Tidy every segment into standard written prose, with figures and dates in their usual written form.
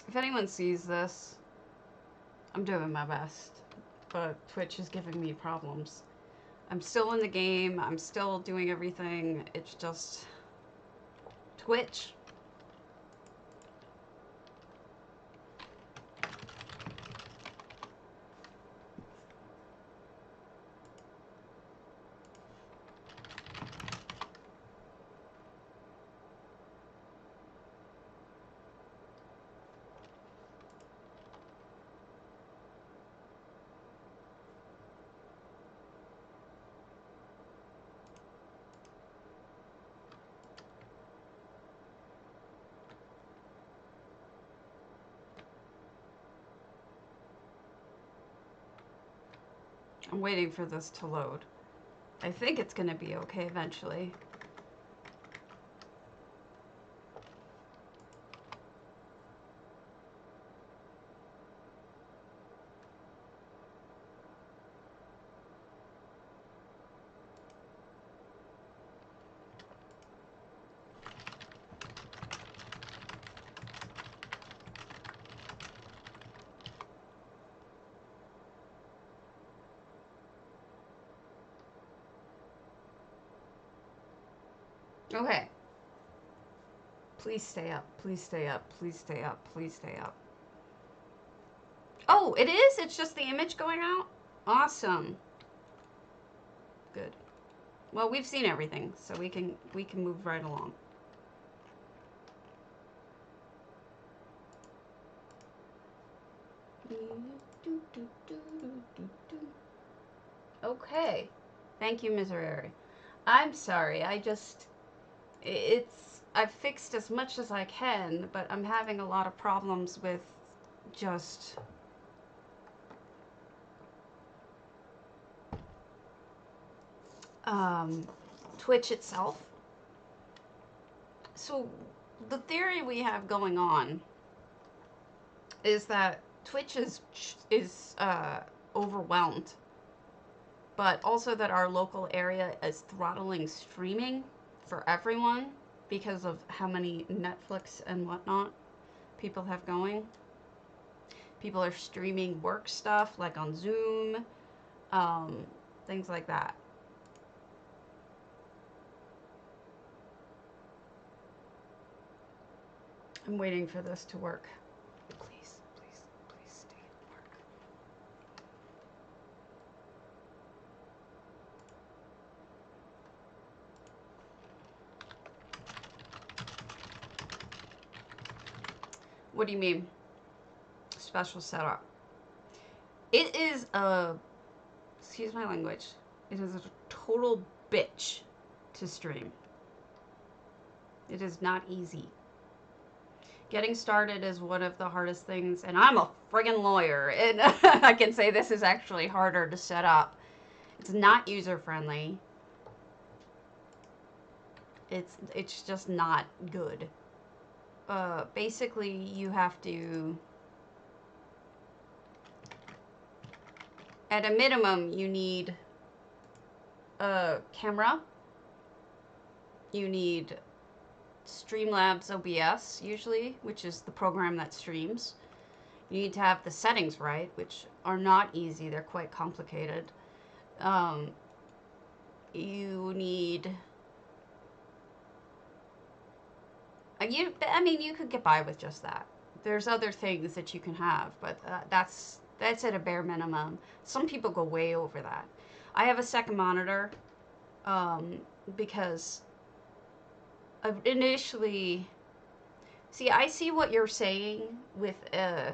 If anyone sees this, I'm doing my best, but Twitch is giving me problems. I'm still in the game, I'm still doing everything, it's just Twitch. I'm waiting for this to load. I think it's gonna be okay eventually. Okay. Please stay up. Please stay up. Please stay up. Please stay up. Oh, it is? It's just the image going out? Awesome. Good. Well, we've seen everything, so we can move right along. Okay. Thank you, Miserere. I'm sorry. I've fixed as much as I can, but I'm having a lot of problems with just Twitch itself. So the theory we have going on is that Twitch is overwhelmed, but also that our local area is throttling streaming for everyone because of how many Netflix and whatnot people have going. People are streaming work stuff like on Zoom, things like that. I'm waiting for this to work. Please, please, please stay at work. What do you mean? Special setup. It is a, excuse my language, it is a total bitch to stream. It is not easy. Getting started is one of the hardest things, and I'm a friggin' lawyer, and I can say this is actually harder to set up. It's not user-friendly. It's just not good. Basically, you have to, at a minimum, you need a camera. You need Streamlabs OBS, usually, which is the program that streams. You need to have the settings right, which are not easy. They're quite complicated. You need... you could get by with just that. There's other things that you can have, but that's at a bare minimum. Some people go way over that. I have a second monitor because initially... See, I see what you're saying with... I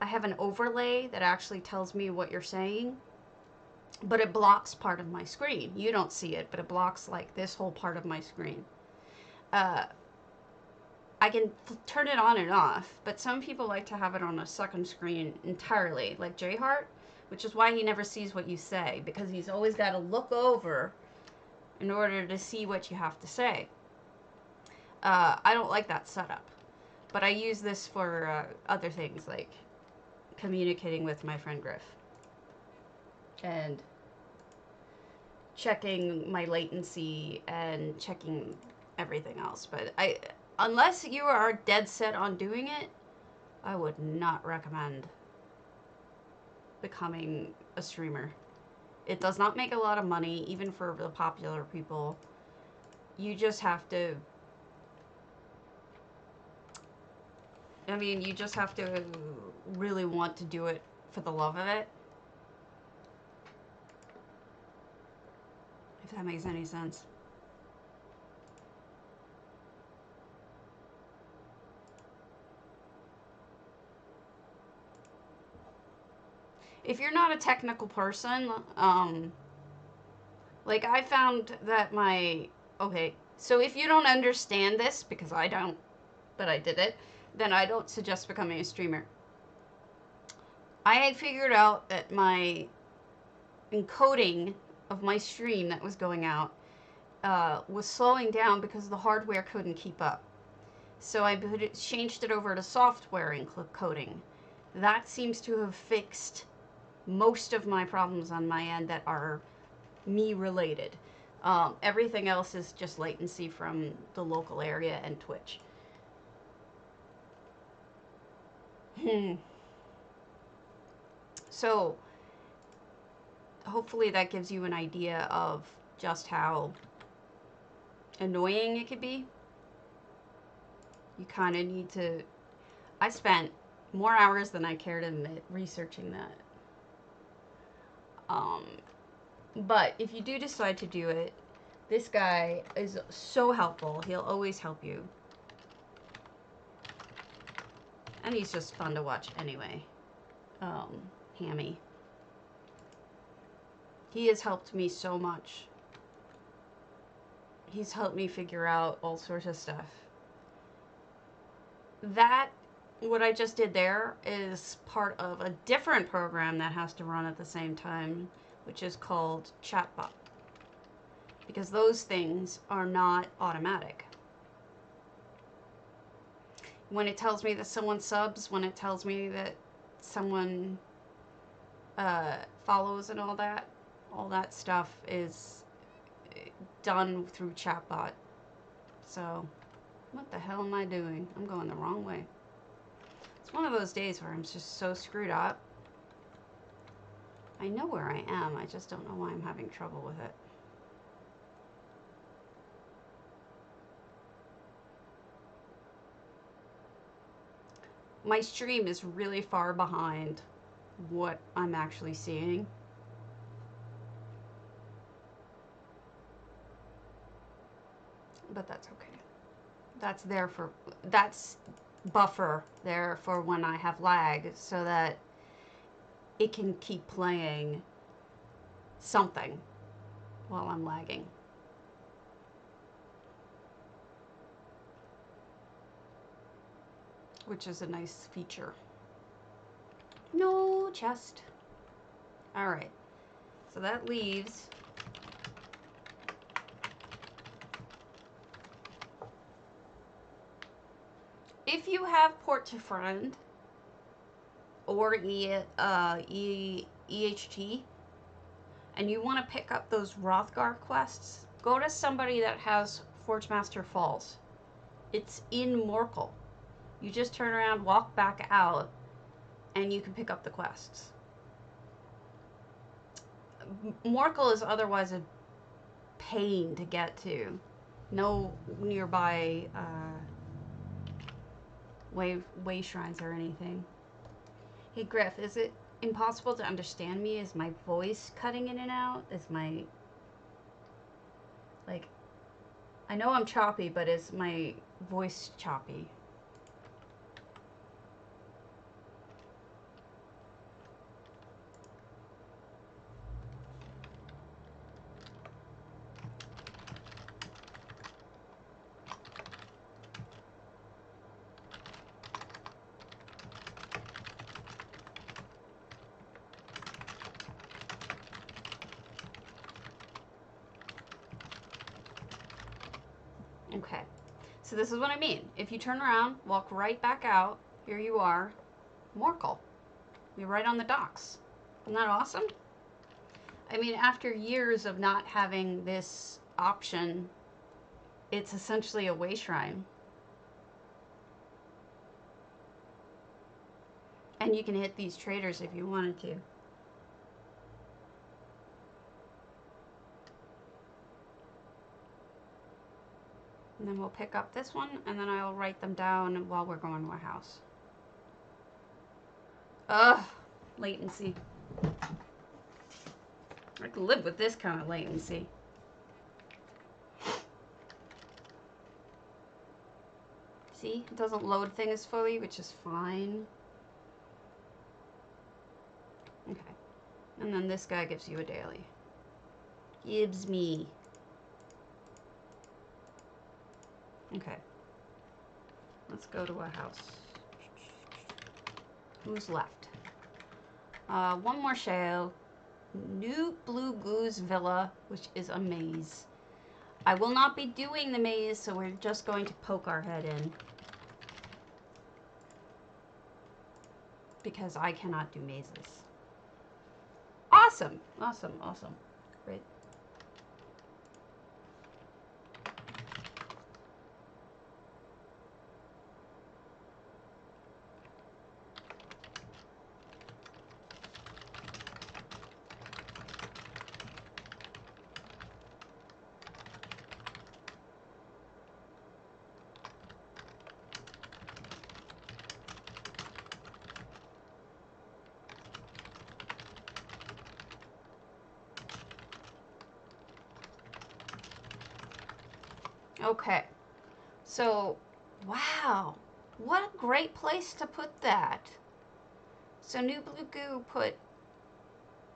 have an overlay that actually tells me what you're saying, but it blocks part of my screen. You don't see it, but it blocks like this whole part of my screen. I can turn it on and off, but some people like to have it on a second screen entirely, like J-Heart, which is why he never sees what you say, because he's always got to look over in order to see what you have to say. I don't like that setup, but I use this for other things, like communicating with my friend Griff and checking my latency and checking everything else. But unless you are dead set on doing it, I would not recommend becoming a streamer. It does not make a lot of money, even for the popular people. You just have to, I mean, you just have to really want to do it for the love of it. If that makes any sense. If you're not a technical person, like I found that okay, so if you don't understand this, because I don't, but I did it, then I don't suggest becoming a streamer. I had figured out that my encoding of my stream that was going out was slowing down because the hardware couldn't keep up. So I changed it over to software encoding. That seems to have fixed most of my problems on my end that are me related. Everything else is just latency from the local area and Twitch. So hopefully that gives you an idea of just how annoying it could be. You kind of need to... I spent more hours than I care to admit researching that. But if you do decide to do it, this guy is so helpful. He'll always help you. And he's just fun to watch anyway. Hammy. He has helped me so much. He's helped me figure out all sorts of stuff. That, what I just did there, is part of a different program that has to run at the same time, which is called Chatbot. Because those things are not automatic. When it tells me that someone subs, when it tells me that someone follows and all that stuff is done through Chatbot. So, what the hell am I doing? I'm going the wrong way. It's one of those days where I'm just so screwed up. I know where I am, I just don't know why I'm having trouble with it. My stream is really far behind what I'm actually seeing. But that's okay. That's there for, that's buffer there for when I have lag, so that it can keep playing something while I'm lagging. Which is a nice feature. No chest. Alright. So that leaves... If you have Port to Friend or EHT and you want to pick up those Rothgar quests, go to somebody that has Forgemaster Falls. It's in Morkul. You just turn around, walk back out, and you can pick up the quests. Morkul is otherwise a pain to get to. No nearby way shrines or anything. Hey Griff, is it impossible to understand me? Is my voice cutting in and out? Is my... like... I know I'm choppy, but is my voice choppy? Okay, so this is what I mean. If you turn around, walk right back out, here you are, Morkul. You're right on the docks. Isn't that awesome? I mean, after years of not having this option, it's essentially a way shrine. And you can hit these traders if you wanted to. And then we'll pick up this one, and then I'll write them down while we're going to our house. Ugh, latency. I can live with this kind of latency. See, it doesn't load things fully, which is fine. Okay. And then this guy gives you a daily. Gives me. Okay. Let's go to a house. Who's left? One more Sheo. New Blue Goo's villa, which is a maze. I will not be doing the maze, so we're just going to poke our head in. Because I cannot do mazes. Awesome! Awesome, awesome. Great. Okay, so, wow, what a great place to put that. So New Blue Goo put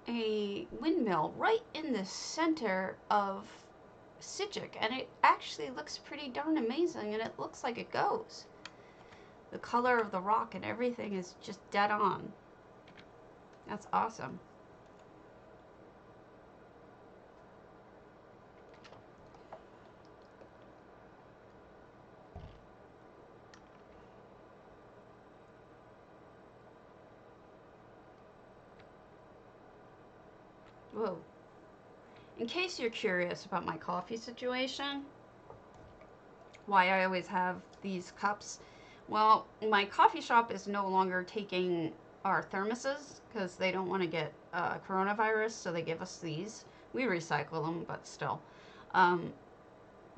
a windmill right in the center of Psijic, and it actually looks pretty darn amazing, and it looks like it goes. The color of the rock and everything is just dead on. That's awesome. Whoa. In case you're curious about my coffee situation, why I always have these cups, well, my coffee shop is no longer taking our thermoses because they don't want to get coronavirus, so they give us these. We recycle them, but still.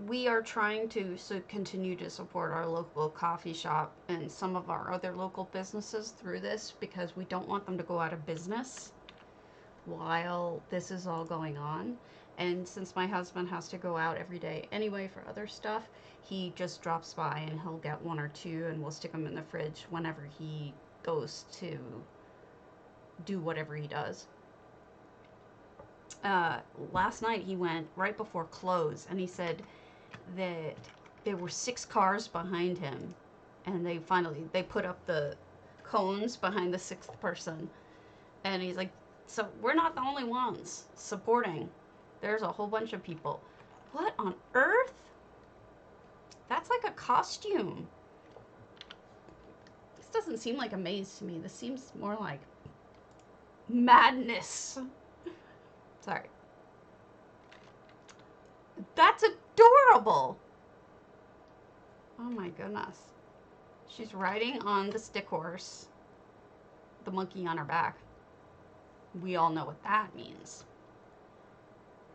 We are trying to continue to support our local coffee shop and some of our other local businesses through this because we don't want them to go out of business while this is all going on. And since my husband has to go out every day anyway for other stuff, he just drops by and he'll get one or two and we'll stick them in the fridge whenever he goes to do whatever he does. Last night he went right before close and he said that there were 6 cars behind him and they put up the cones behind the 6th person. And he's like, so we're not the only ones supporting. There's a whole bunch of people. What on earth? That's like a costume. This doesn't seem like a maze to me. This seems more like madness. Sorry. That's adorable. Oh my goodness. She's riding on the stick horse. The monkey on her back. We all know what that means.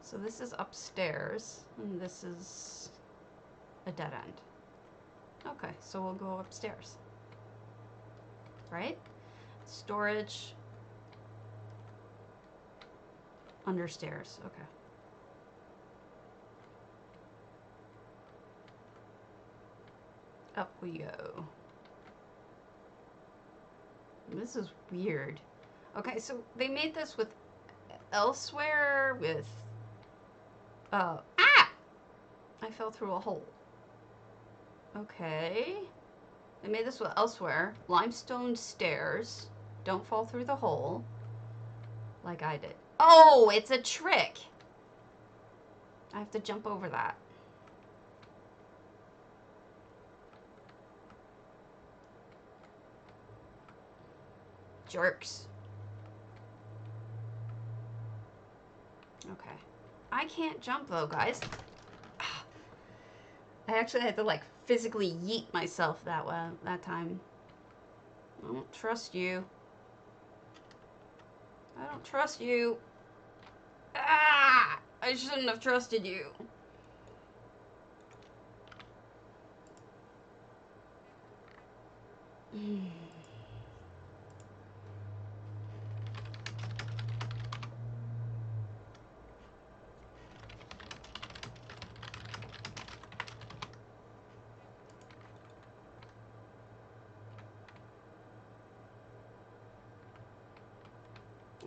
So this is upstairs, and this is a dead end. Okay, so we'll go upstairs. Right? Storage. Understairs, okay. Up we go. This is weird. Okay, so they made this with Elsewhere with I fell through a hole. Okay. They made this with Elsewhere. Limestone stairs. Don't fall through the hole. Like I did. Oh, it's a trick. I have to jump over that. Jerks. Okay. I can't jump though, guys. I actually had to like physically yeet myself that time. I don't trust you. I don't trust you. Ah! I shouldn't have trusted you.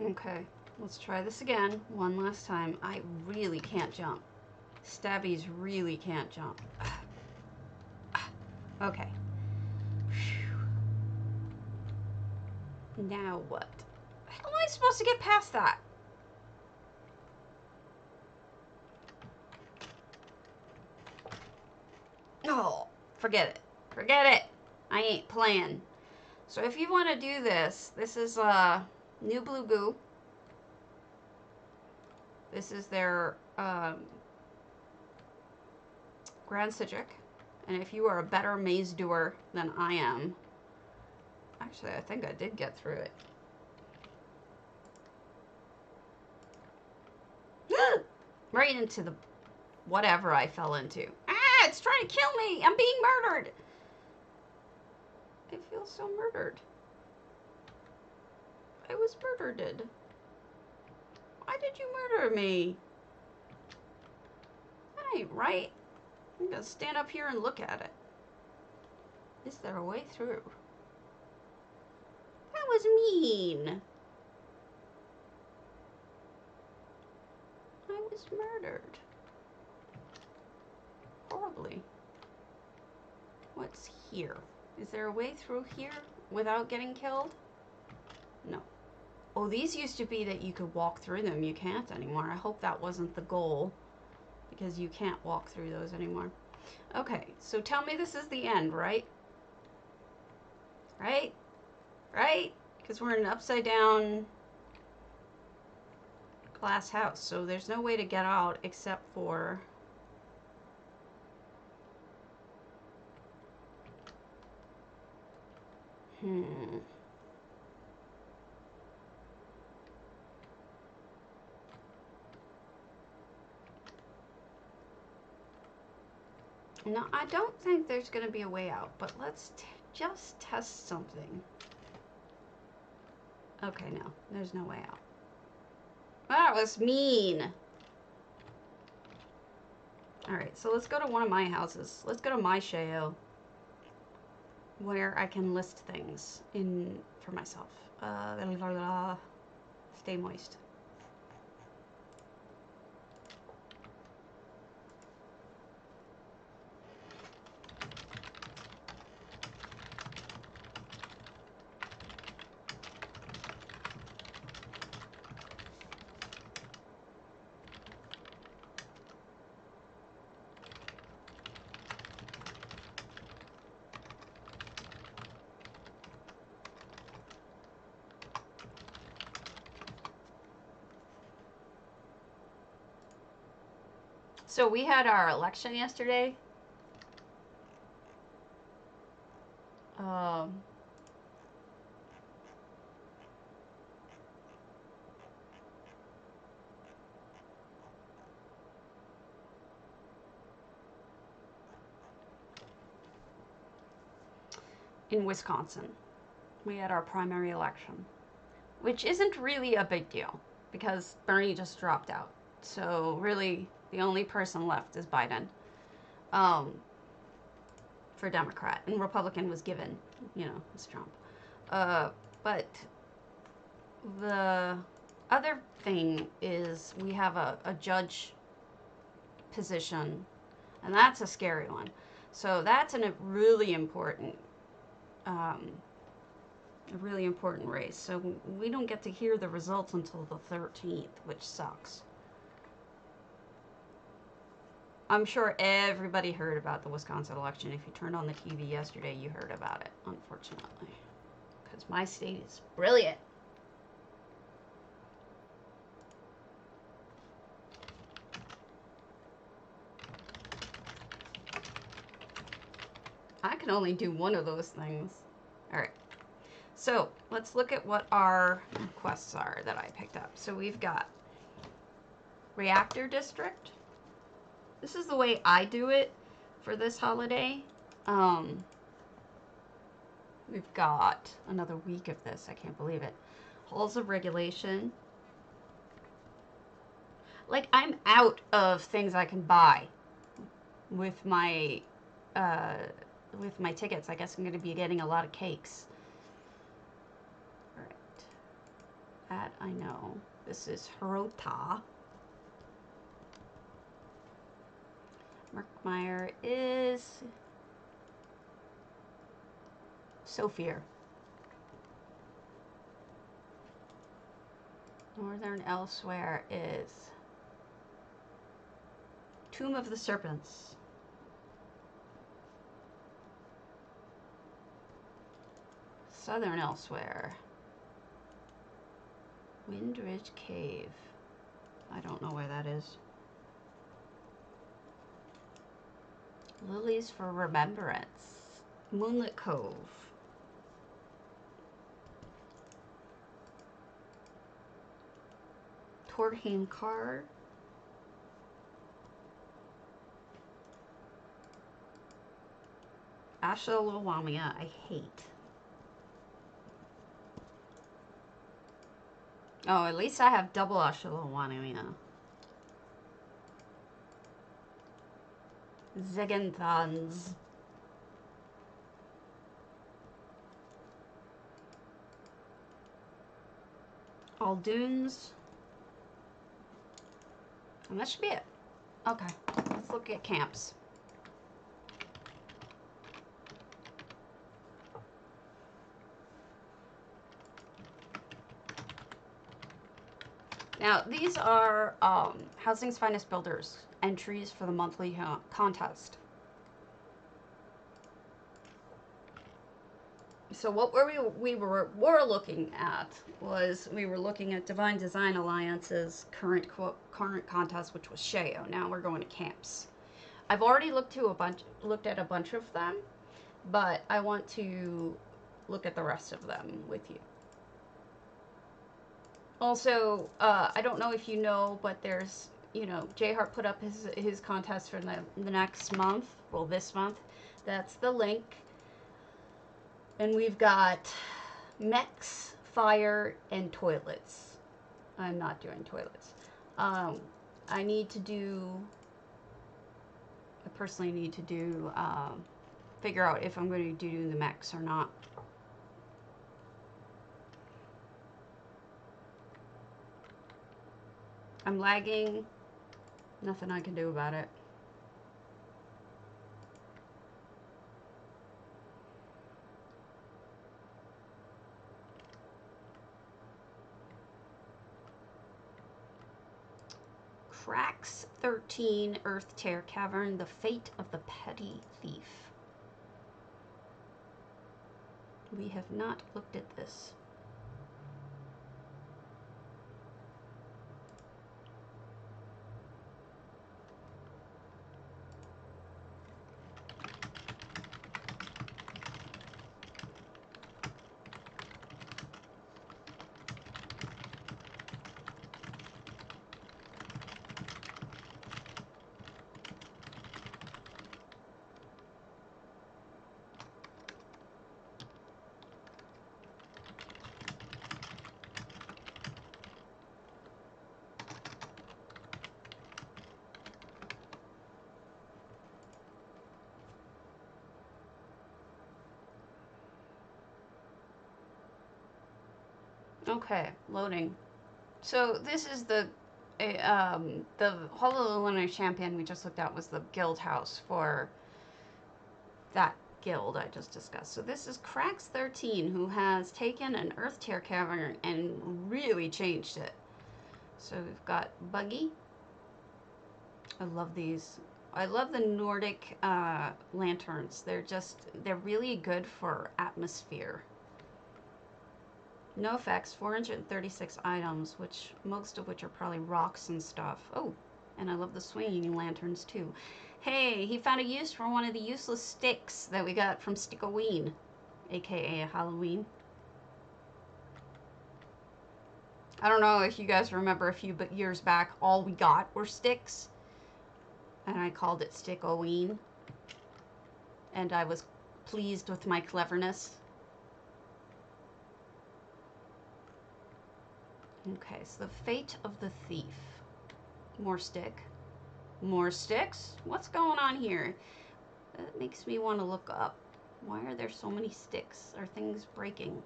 Okay, let's try this again one last time. I really can't jump. Stabbies really can't jump. Okay. Now what? How am I supposed to get past that? Oh, forget it. Forget it. I ain't playing. So if you want to do this, this is new Blue Goo. This is their Grand Psijic. And if you are a better maze doer than I am, actually I think I did get through it. Right into the whatever I fell into. Ah, it's trying to kill me. I'm being murdered. I feel so murdered. I was murdered. Why did you murder me? That ain't right. I'm gonna stand up here and look at it. Is there a way through? That was mean. I was murdered. Horribly. What's here? Is there a way through here without getting killed? No. Oh, these used to be that you could walk through them. You can't anymore. I hope that wasn't the goal, because you can't walk through those anymore. Okay, so tell me this is the end, right? Right? Right? Because we're in an upside down glass house, so there's no way to get out except for... No, I don't think there's going to be a way out, but let's just test something. Okay, no, there's no way out. That was mean. Alright, so let's go to one of my houses. Let's go to my Sheo, where I can list things in for myself. Stay moist. So we had our election yesterday. In Wisconsin. We had our primary election, which isn't really a big deal because Bernie just dropped out. So really, the only person left is Biden for Democrat, and Republican was given, you know, it's Trump. But the other thing is we have a judge position, and that's a scary one. So that's a really important race. So we don't get to hear the results until the 13th, which sucks. I'm sure everybody heard about the Wisconsin election. If you turned on the TV yesterday, you heard about it, unfortunately. Because my state is brilliant. I can only do one of those things. Alright. So let's look at what our quests are that I picked up. So we've got Reactor District. This is the way I do it for this holiday. We've got another week of this. I can't believe it. Halls of Regulation. Like, I'm out of things I can buy with my tickets. I guess I'm going to be getting a lot of cakes. All right. That I know. This is Hirota. Merkmeyer is Sophier. Northern Elsewhere is Tomb of the Serpents. Southern Elsewhere. Windridge Cave. I don't know where that is. Lilies for Remembrance. Moonlit Cove. Torheim Car. Asha Lawamia, I hate. Oh, at least I have double Asha Lawamia. Zegenthans. Aldunes. And that should be it. Okay, let's look at camps. Now, these are Housing's Finest Builders entries for the monthly contest. So what we were looking at was we were looking at Divine Design Alliance's current contest, which was Sheo. Now we're going to camps. I've already looked at a bunch of them, but I want to look at the rest of them with you. Also, I don't know if you know, but there's, J Hart put up his contest for the next month. Well, this month. That's the link. And we've got mechs, fire, and toilets. I'm not doing toilets. I personally need to do, figure out if I'm going to do the mechs or not. I'm lagging. Nothing I can do about it. Cracks 13, Earthtear Cavern, the fate of the petty thief. We have not looked at this. Okay, loading. So this is the Hall of the Lunar Champion we just looked at was the guild house for that guild I just discussed. So this is Cracks 13, who has taken an Earthtear Cavern and really changed it. So we've got Buggy. I love these. I love the Nordic lanterns. They're really good for atmosphere. No effects, 436 items, most of which are probably rocks and stuff. Oh, and I love the swinging lanterns too. Hey, he found a use for one of the useless sticks that we got from Stickoween, aka Halloween. I don't know if you guys remember a few years back, all we got were sticks. And I called it Stick-O-Ween. And I was pleased with my cleverness. Okay, so the fate of the thief. More stick. More sticks? What's going on here? That makes me want to look up. Why are there so many sticks? Are things breaking?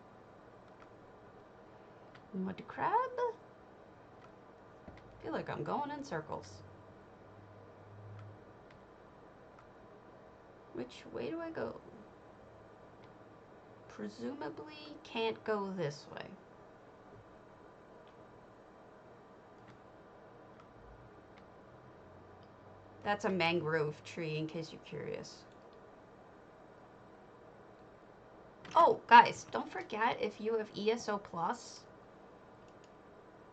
Mud crab? I feel like I'm going in circles. Which way do I go? Presumably can't go this way. That's a mangrove tree, in case you're curious. Oh, guys, don't forget, if you have ESO Plus,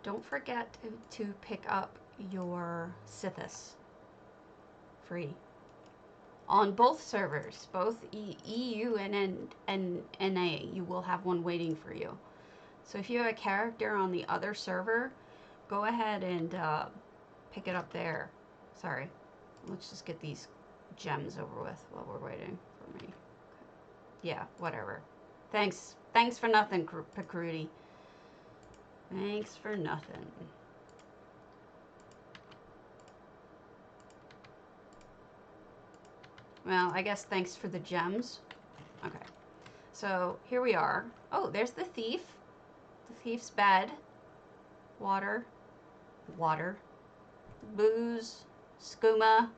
don't forget to pick up your Sithis. Free. On both servers, both EU and NA, you will have one waiting for you. So if you have a character on the other server, go ahead and pick it up there. Sorry. Let's just get these gems over with while we're waiting for me. Yeah, whatever. Thanks for nothing, Pacrudy. Thanks for nothing. Well, I guess thanks for the gems. Okay. So, here we are. Oh, there's the thief. The thief's bed. Water. Water. Booze. Skooma.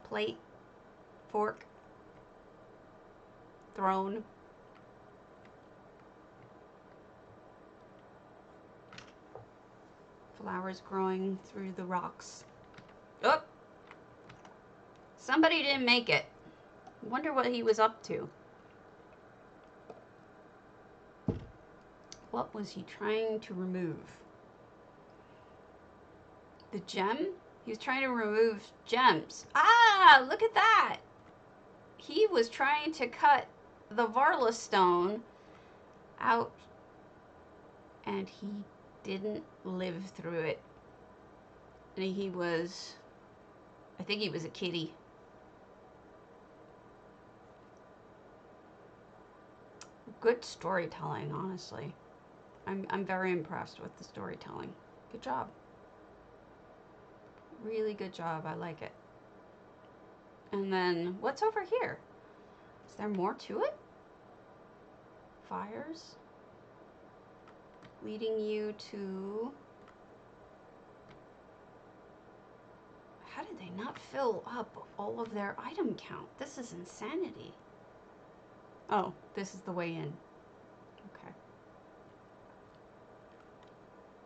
Plate. Fork. Throne. Flowers growing through the rocks. Oh! Somebody didn't make it. Wonder what he was up to. What was he trying to remove? The gem? He was trying to remove gems. Ah, look at that. He was trying to cut the Varla stone out, and he didn't live through it. And he was, I think he was a kitty. Good storytelling, honestly. I'm very impressed with the storytelling. Good job. Really good job. I like it. And then, what's over here? Is there more to it? Fires. Leading you to... How did they not fill up all of their item count? This is insanity. Oh, this is the way in. Okay.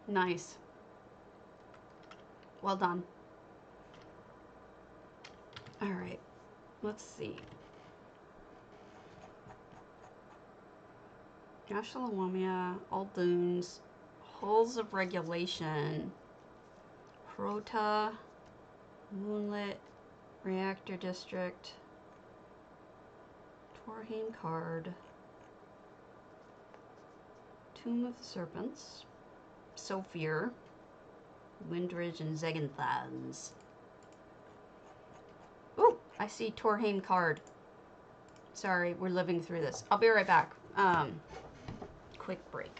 Nice. Well done. Alright. Let's see. Gashalawamia, Old Dunes, Holes of Regulation, Prota, Moonlit, Reactor District, Torheim Card, Tomb of the Serpents, Sophir, Windridge, and Zegenthans. Ooh, I see Torheim Card. Sorry, we're living through this. I'll be right back. Quick break.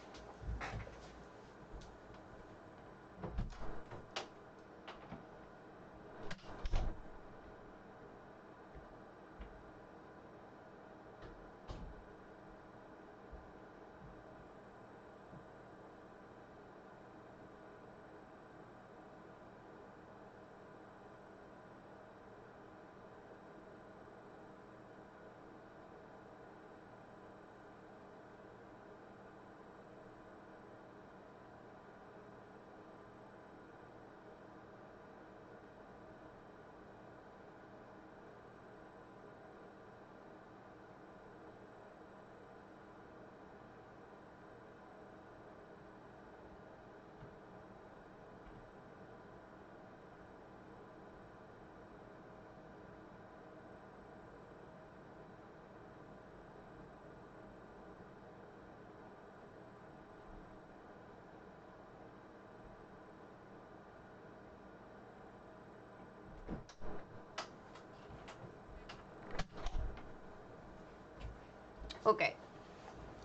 Okay.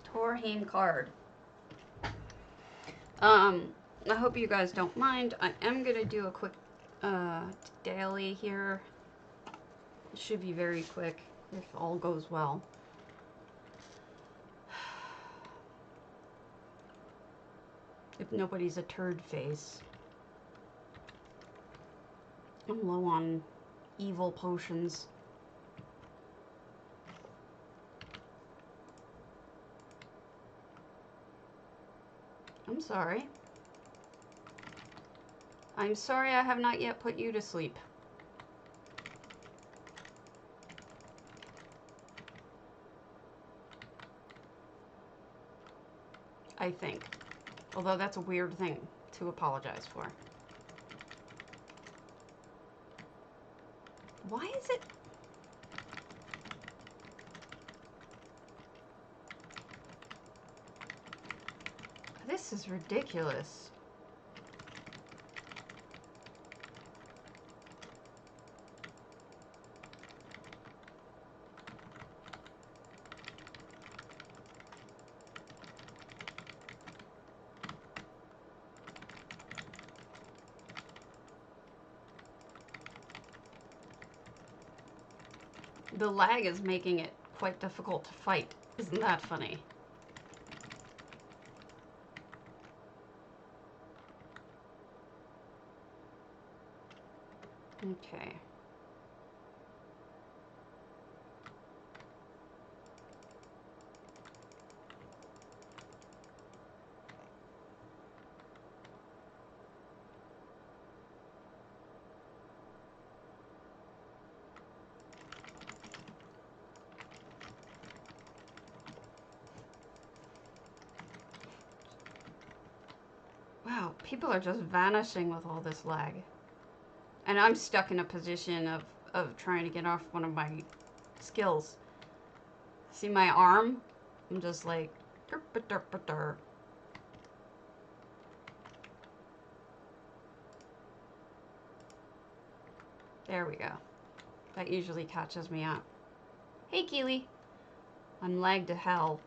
Taurine card. I hope you guys don't mind. I am gonna do a quick daily here. It should be very quick if all goes well. If nobody's a turd face. I'm low on evil potions. I'm sorry. I'm sorry I have not yet put you to sleep. I think. Although that's a weird thing to apologize for. Why is it? This is ridiculous. The lag is making it quite difficult to fight. Isn't that funny? Okay. Wow, people are just vanishing with all this lag. And I'm stuck in a position of trying to get off one of my skills. See my arm? I'm just like... There we go. That usually catches me up. Hey, Keely. I'm lagged to hell.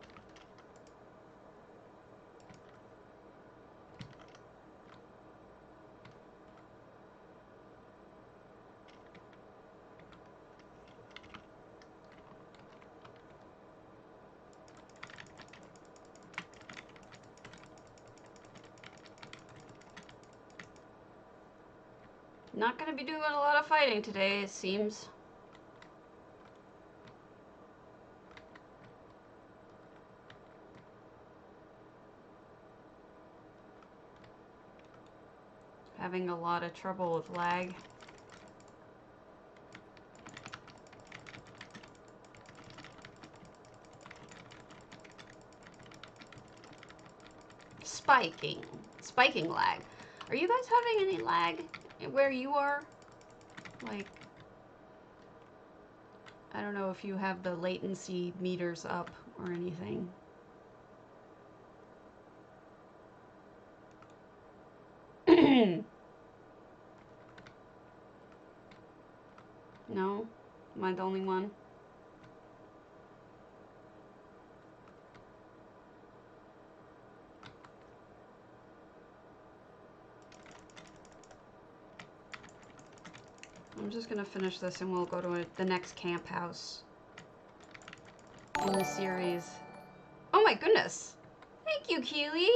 Not gonna be doing a lot of fighting today, it seems. Having a lot of trouble with lag. Spiking lag. Are you guys having any lag where you are? Like, I don't know if you have the latency meters up or anything. No? Am I the only one? I'm just gonna finish this and we'll go to the next camp house in the series. Oh my goodness! Thank you, Keely!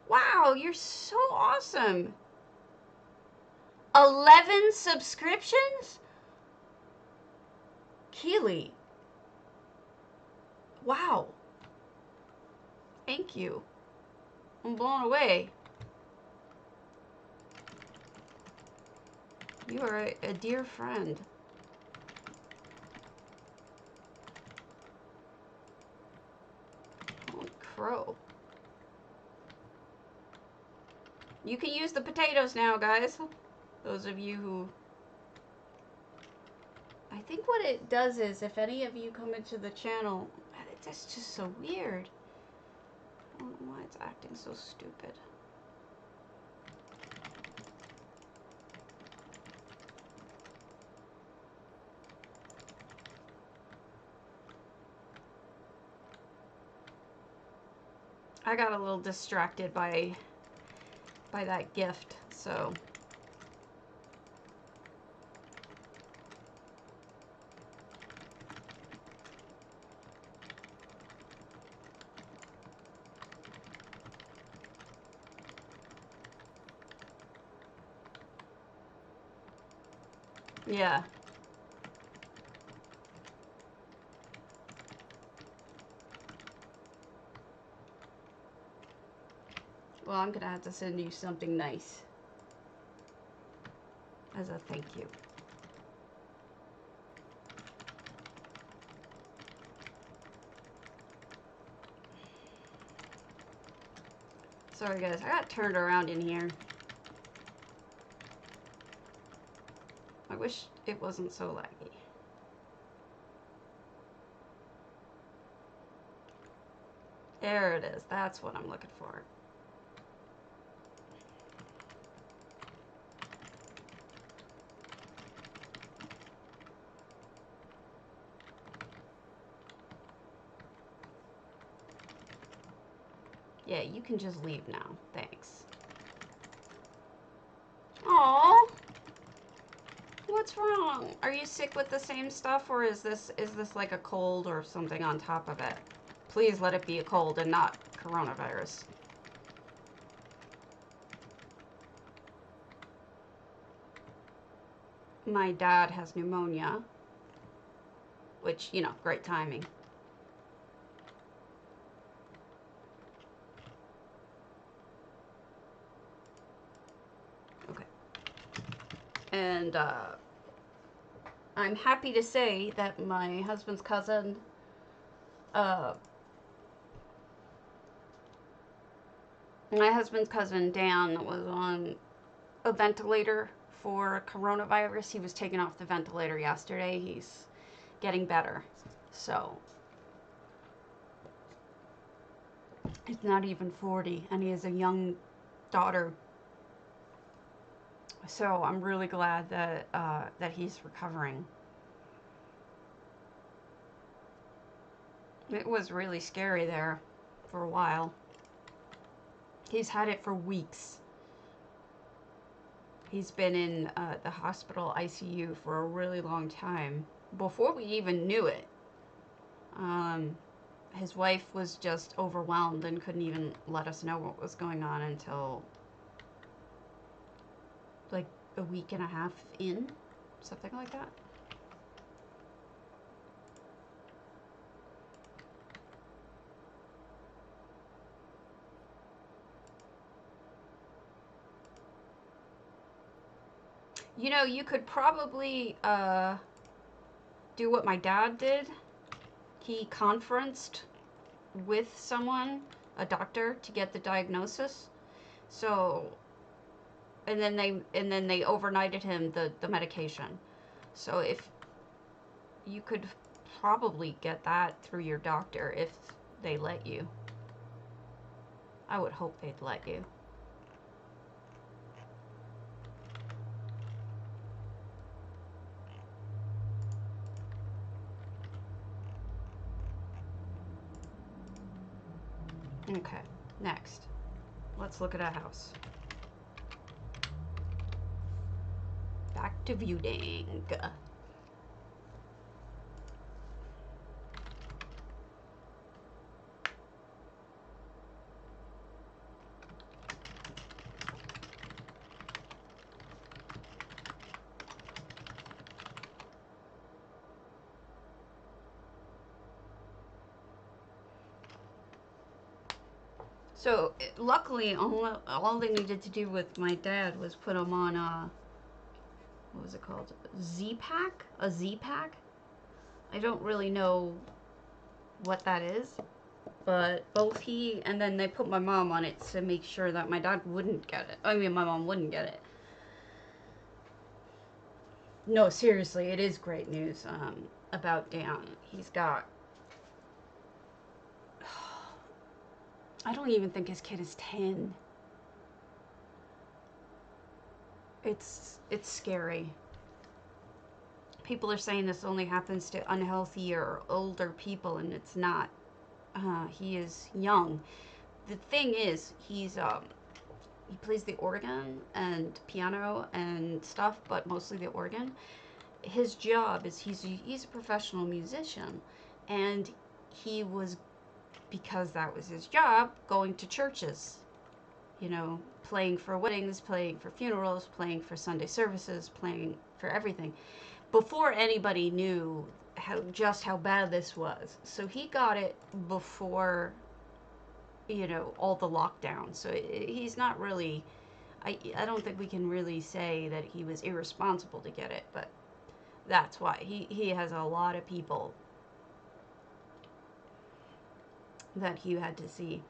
Wow, you're so awesome! 11 subscriptions? Keely. Wow. Thank you. I'm blown away. You are a dear friend. Holy crow. You can use the potatoes now, guys. Those of you who... I think what it does is, if any of you come into the channel... That's just so weird. I don't know why it's acting so stupid. I got a little distracted by that gift, so. Yeah. Well, I'm gonna have to send you something nice as a thank you. Sorry guys, I got turned around in here. I wish it wasn't so laggy. There it is. That's what I'm looking for. Yeah, you can just leave now. Thanks. Aww. What's wrong? Are you sick with the same stuff, or is this like a cold or something on top of it? Please let it be a cold and not coronavirus. My dad has pneumonia, which, you know, great timing. Okay. And, I'm happy to say that my husband's cousin, Dan was on a ventilator for coronavirus. He was taken off the ventilator yesterday. He's getting better. So, he's not even 40, and he has a young daughter. So I'm really glad that that he's recovering. It was really scary there for a while. He's had it for weeks. He's been in the hospital ICU for a really long time. Before we even knew it, his wife was just overwhelmed and couldn't even let us know what was going on until like a week and a half in, something like that. You know, you could probably do what my dad did. He conferenced with someone, a doctor, to get the diagnosis. So, and then they overnighted him the medication. So if you could probably get that through your doctor if they let you. I would hope they'd let you. Okay, next. Let's look at a house. Back to viewing. So, luckily, all they needed to do with my dad was put him on what was it called? Z-Pack? A Z-Pack? I don't really know what that is, but both he and then they put my mom on it to make sure that my dad wouldn't get it. I mean, my mom wouldn't get it. No, seriously, it is great news about Dan. He's got... I don't even think his kid is 10. It's scary. People are saying this only happens to unhealthy or older people, and it's not. He is young. the thing is, he plays the organ and piano and stuff, but mostly the organ. His job is he's a professional musician, and he was, because that was his job, going to churches, you know, playing for weddings, playing for funerals, playing for Sunday services, playing for everything, before anybody knew how bad this was. So he got it before, you know, all the lockdown. So he's not really, I don't think we can really say that he was irresponsible to get it, but that's why he has a lot of people that he had to see.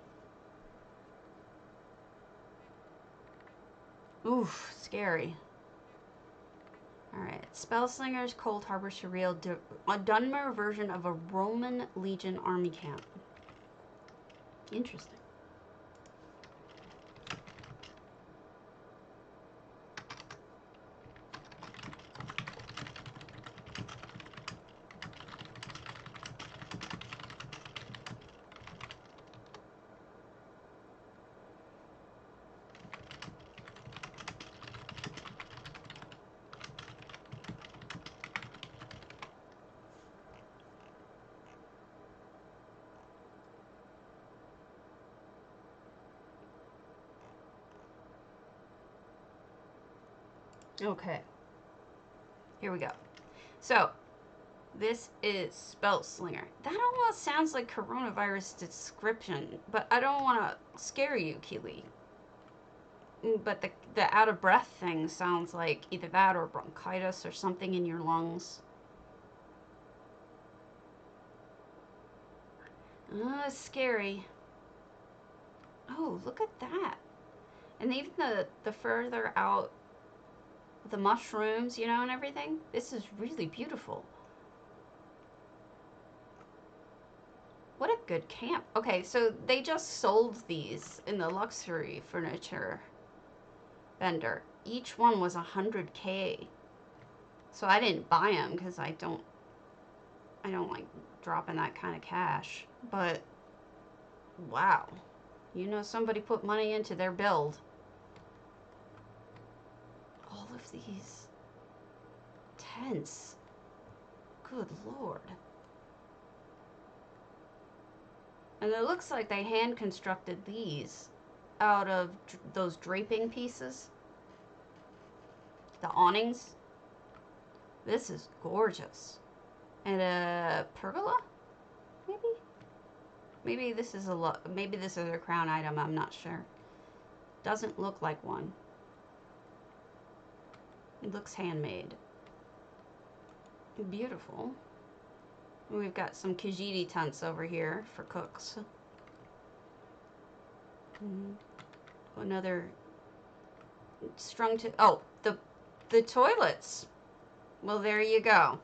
Oof, scary. Alright, Spellslinger's Coldharbour Surreal, a Dunmer version of a Roman Legion army camp. Interesting. Okay, here we go. So, this is Spellslinger. That almost sounds like coronavirus description, but I don't want to scare you, Keely. But the out of breath thing sounds like either that or bronchitis or something in your lungs. Scary. Oh, look at that. And even the further out, the mushrooms, you know, and everything. This is really beautiful. What a good camp. Okay, so they just sold these in the luxury furniture vendor. Each one was 100K. So I didn't buy them because I don't like dropping that kind of cash. But wow. You know, somebody put money into their build. All of these tents. Good Lord. And it looks like they hand constructed these out of those draping pieces. The awnings. This is gorgeous. And a pergola? Maybe? Maybe this is a crown item, I'm not sure. Doesn't look like one. It looks handmade. Beautiful. We've got some Kijiti tents over here for cooks. Another strung to... Oh, the toilets. Well, there you go.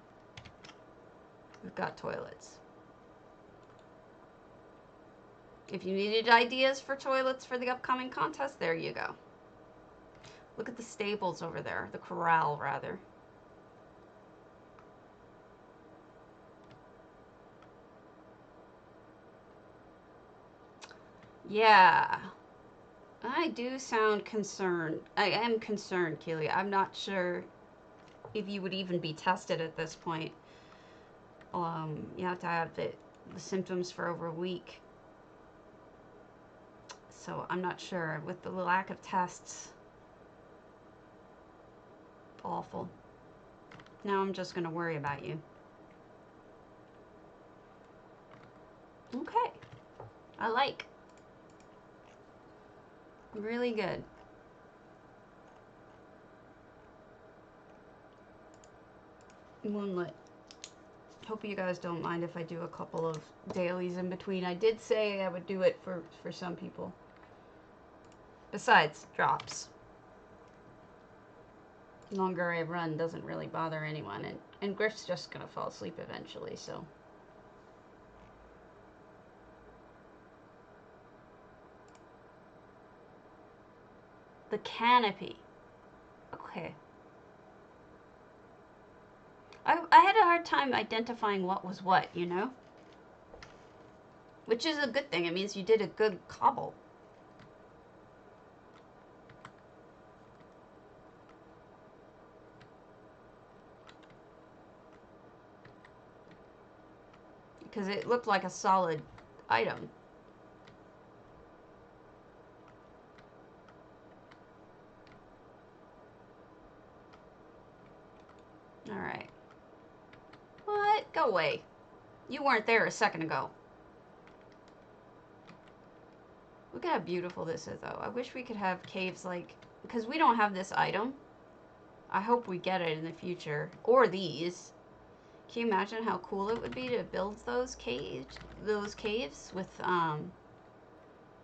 We've got toilets. If you needed ideas for toilets for the upcoming contest, there you go. Look at the stables over there. The corral, rather. Yeah. I do sound concerned. I am concerned, Keely. I'm not sure if you would even be tested at this point. You have to have the symptoms for over a week. So I'm not sure. With the lack of tests. Awful. Now I'm just going to worry about you. Okay. I like. Really good. Moonlit. Hope you guys don't mind if I do a couple of dailies in between. I did say I would do it for some people. Besides, drops. The longer I run doesn't really bother anyone. And Griff's just going to fall asleep eventually, so... The canopy. Okay. I had a hard time identifying what was what, you know? Which is a good thing. It means you did a good cobble. because it looked like a solid item. All right. What? Go away. You weren't there a second ago. Look at how beautiful this is, though. I wish we could have caves like... Because we don't have this item. I hope we get it in the future. Or these. Can you imagine how cool it would be to build those caves with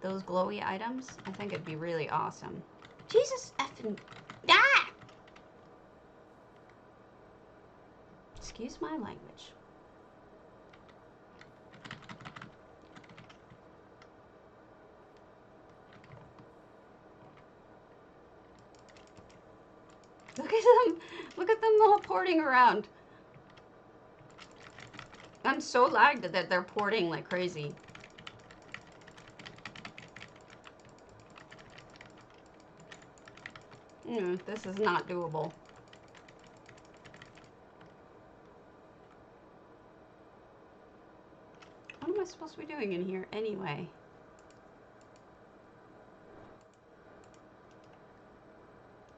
those glowy items? I think it'd be really awesome. Jesus effing... Ah! Excuse my language. Look at them. Look at them all porting around. I'm so lagged that they're porting like crazy. This is not doable. What am I supposed to be doing in here anyway?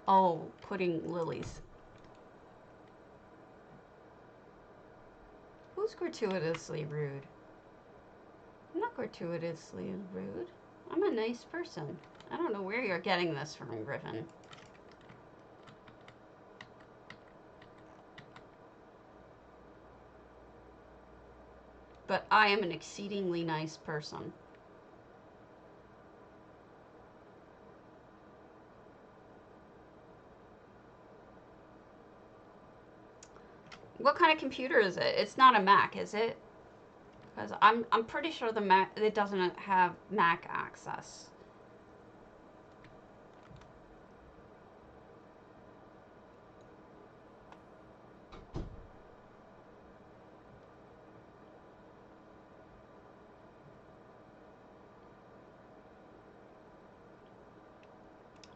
Oh, putting lilies. Who's gratuitously rude? I'm not gratuitously rude. I'm a nice person. I don't know where you're getting this from, Griffin. But I am an exceedingly nice person. What kind of computer is it? It's not a Mac, is it? Because I'm pretty sure the Mac, it doesn't have Mac access.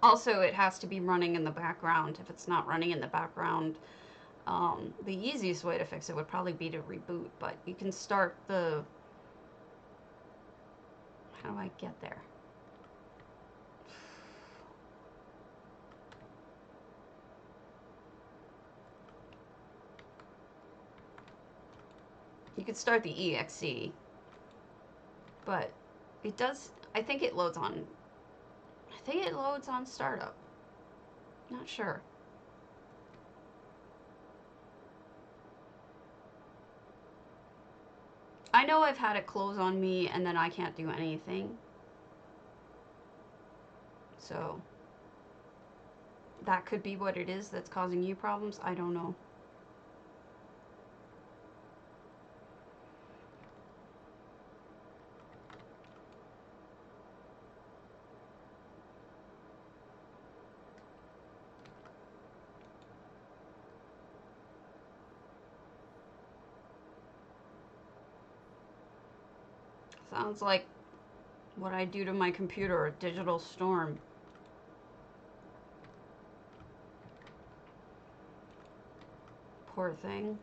Also, it has to be running in the background. If it's not running in the background, the easiest way to fix it would probably be to reboot, but you can start the... How do I get there? You could start the EXE, but it does... I think it loads on startup. Not sure. I know I've had it close on me and then I can't do anything. So that could be what it is that's causing you problems. I don't know. Sounds like what I do to my computer, a digital storm. Poor thing.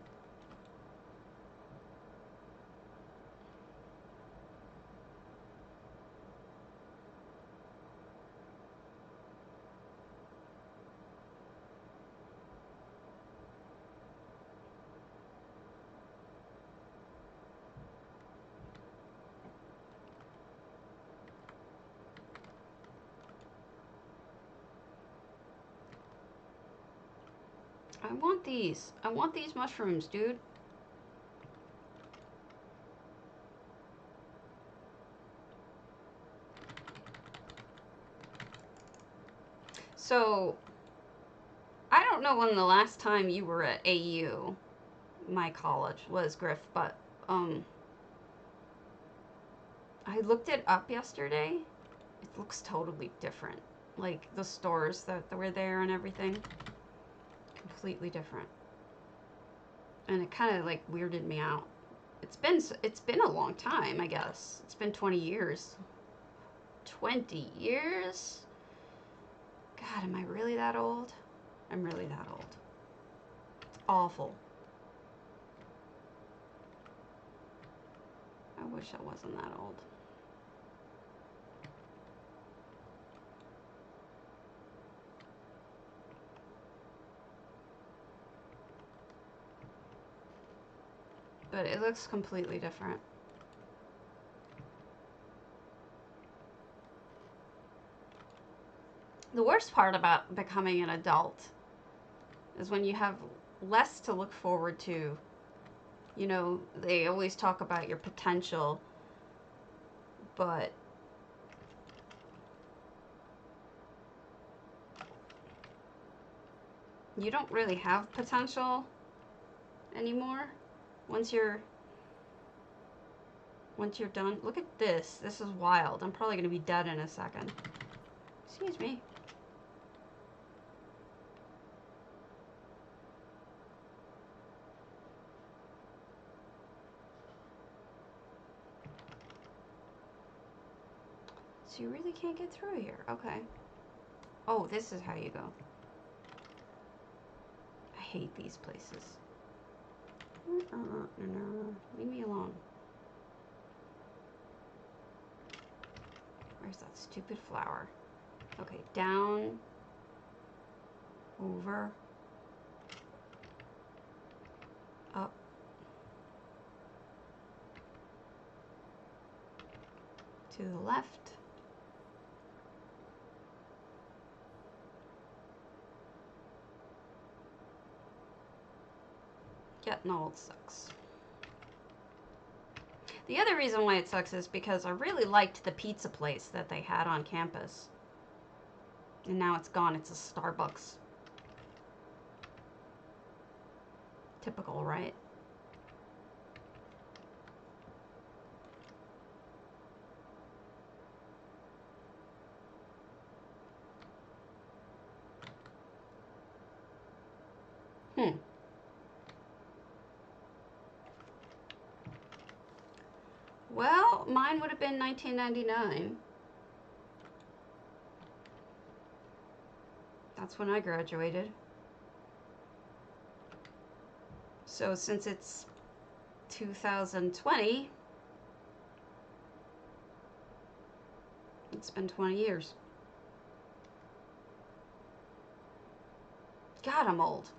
I want these. I want these mushrooms, dude. So, I don't know when the last time you were at AU, my college, was, Griff, but, I looked it up yesterday. It looks totally different. Like, the stores that were there and everything. Completely different. And it kind of, like, weirded me out. It's been a long time, I guess. It's been 20 years. 20 years? God, am I really that old? I'm really that old. It's awful. wish I wasn't that old. But it looks completely different. The worst part about becoming an adult is when you have less to look forward to. You know, they always talk about your potential, but you don't really have potential anymore once you're done. Look at this. This is wild. I'm probably going to be dead in a second. Excuse me. So you really can't get through here. Okay. Oh, this is how you go. I hate these places. No, leave me alone. Where's that stupid flower? Okay, down, over, up, to the left. Getting old sucks. The other reason why it sucks is because I really liked the pizza place that they had on campus. And now it's gone. It's a Starbucks. Typical, right? Well, mine would have been 1999. That's when I graduated. So since it's 2020, it's been 20 years. God, I'm old.